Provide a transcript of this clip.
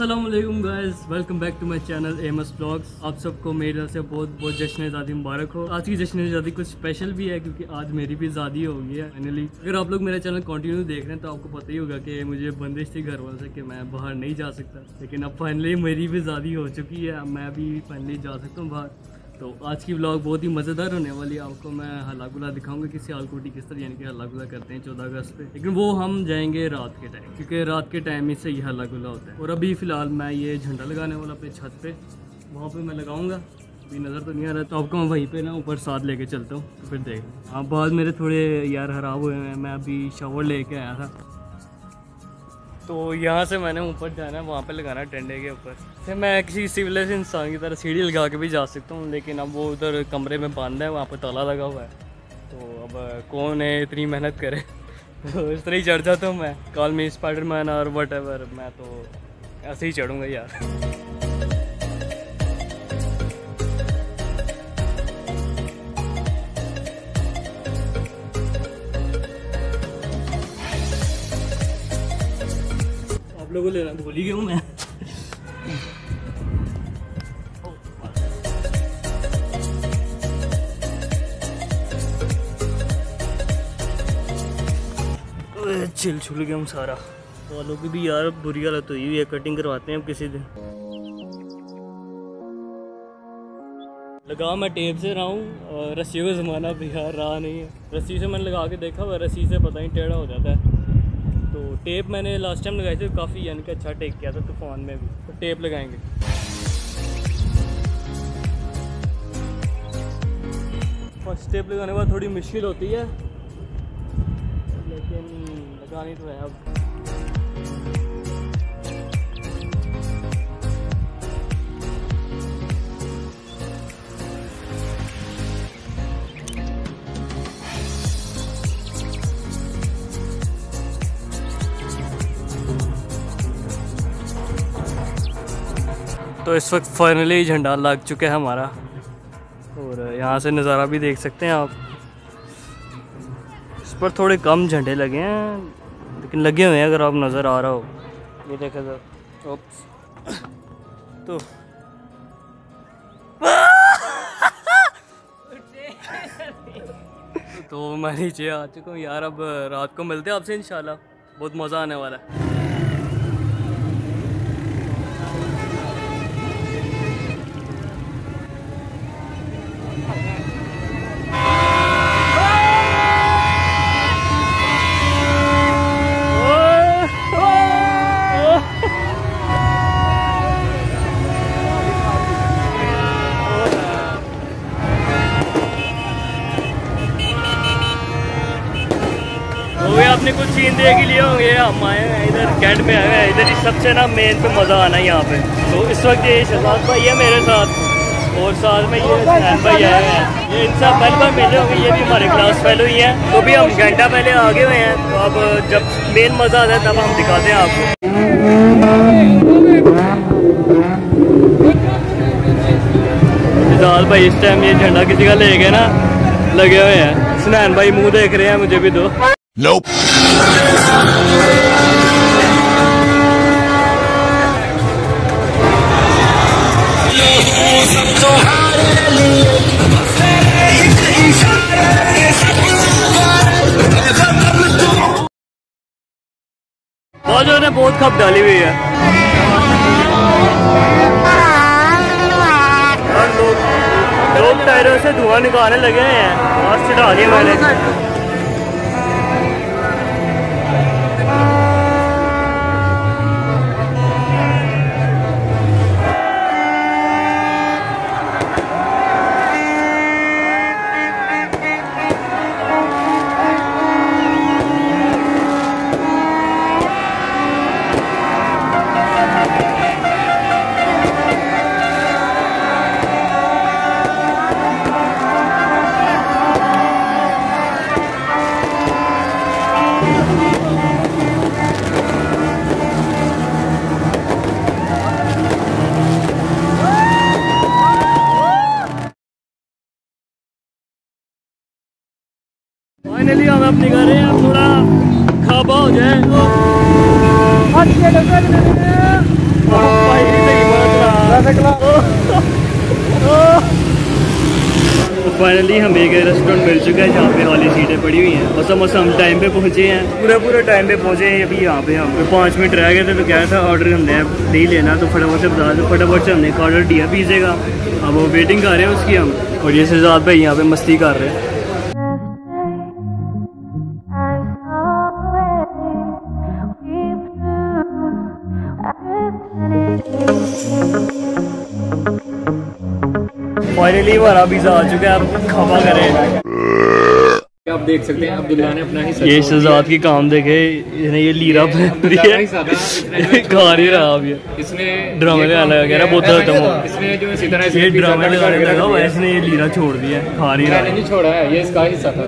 अस्सलाम वालेकुम guys, welcome back to my channel MS blogs. आप सबको मेरी तरफ से बहुत बहुत जश्न ज़ादी मुबारक हो। आज की जश्न ज़ादी कुछ स्पेशल भी है क्योंकि आज मेरी भी ज़ादी हो गई है फाइनली। अगर आप लोग मेरा चैनल कंटिन्यू देख रहे हैं तो आपको पता ही होगा कि मुझे बंदिश थी घर वालों से कि मैं बाहर नहीं जा सकता, लेकिन अब फाइनली मेरी भी ज़ादी हो चुकी है। अब मैं भी फाइनली जा सकता हूँ बाहर। तो आज की व्लॉग बहुत ही मज़ेदार होने वाली है। आपको मैं हल्ला गुला दिखाऊंगा कि सियालकोटी किस तरह यानी कि हल्ला गुला करते हैं 14 अगस्त पे, लेकिन वो हम जाएंगे रात के टाइम, क्योंकि रात के टाइम ही से ही हल्ला गुला होता है। और अभी फ़िलहाल मैं ये झंडा लगाने वाला अपने छत पे, वहाँ पे मैं लगाऊंगा। अभी नज़र तो नहीं आ रहा, तो आपको मैं वहीं पे ना ऊपर साथ लेके चलता हूँ, तो फिर देख लो। हाँ, बाद मेरे थोड़े यार ख़राब हुए हैं। मैं अभी शावर लेके आया था, तो यहाँ से मैंने ऊपर जाना है, वहाँ पे लगाना है डंडे के ऊपर। फिर मैं किसी सिविलाइज इंसान की तरह सीढ़ी लगा के भी जा सकता हूँ, लेकिन अब वो उधर कमरे में बंद है, वहाँ पे ताला लगा हुआ है। तो अब कौन है इतनी मेहनत करे तो इस तरह ही चढ़ जाता हूँ मैं। कॉल मी स्पाइडरमैन और वट एवर, मैं तो ऐसे ही चढ़ूँगा यार। आप लोगों को लेना भूल ही गया हूँ मैं। छिल छुल गया हूँ सारा। बालों की भी यार बुरी हालत हुई है, कटिंग करवाते हैं अब किसी दिन। लगा मैं टेप से रहा हूँ और रस्सियों का ज़माना भी यार रहा नहीं है। रस्सी से मैंने लगा के देखा हुआ, रस्सी से पता नहीं टेढ़ा हो जाता है। तो टेप मैंने लास्ट टाइम लगाई थी, काफ़ी यानी कि अच्छा टेक किया था तूफान में भी। तो टेप लगाएंगे। फर्स्ट टेप लगाने के बाद थोड़ी मुश्किल होती है, लेकिन लगानी तो है अब। तो इस वक्त फाइनली झंडा लग चुका है हमारा, और यहाँ से नज़ारा भी देख सकते हैं आप। इस पर थोड़े कम झंडे लगे हैं, लेकिन लगे हुए हैं अगर आप नज़र आ रहा हो। ये देखें तो मैं नीचे आ चुका हूँ यार। अब रात को मिलते हैं आपसे इंशाल्लाह, बहुत मज़ा आने वाला है। आपने कुछ सीन देख ही लिया होंगे। हम आए हैं इधर कैंट में, आए हैं इधर ही सबसे ना मेन पे मज़ा आना है यहाँ पे। तो इस वक्त ये शहजाद भाई है मेरे साथ, और साथ में ये हसनैन भाई आए हैं। ये इनसे पहले बार मिले होंगे, ये भी हमारे क्लास फेलो ही हैं। तो भी हम घंटा पहले आगे हुए हैं, तो अब जब मेन मज़ा आता है तब हम दिखाते हैं आपको। शहजाद भाई इस टाइम ये झंडा किसी का ले गए ना, लगे हुए हैं। हसनैन भाई मुँह देख रहे हैं, मुझे भी दो। Nope. बाजू ने बहुत खप डाली हुई है और लोग टायरों से धुआं निकालने लगे हैं। आज चढ़ा दिया मैंने। फाइनली हम अपने घर हैं, अब थोड़ा खाबा हो जाए। फाइनली हमें एक रेस्टोरेंट मिल चुका है जहाँ पे खाली सीटें पड़ी हुई हैं। बस हम टाइम पे पहुँचे हैं, पूरा टाइम पे पहुँचे हैं। अभी यहाँ पे हम 5 मिनट रह गए थे तो क्या था ऑर्डर हमने नहीं लेना, तो फटाफट से बता दो। फटाफट से हमने एक ऑर्डर दिया पिज़्ज़े का। अब वो वेटिंग कर रहे हैं उसकी हम, और ये शहजाद भाई यहाँ पे मस्ती कर रहे हैं। फाइनली हमारा पिज़्ज़ा आ चुका है, अब खावा करें। आप देख सकते हैं अब्दुल्ला ने अपना हिस्सा, ये शहजाद की काम देखे, ये लीरा खा नहीं रहा अब, ये इसने ड्रामे लगाने लगा रहा बोतल खत्म हो, इसने जो इसी तरह ये ड्रामे लगाने लगा इसने ये लीरा छोड़ दिया, खा नहीं रहा। नहीं छोड़ा है, ये इसका हिस्सा था।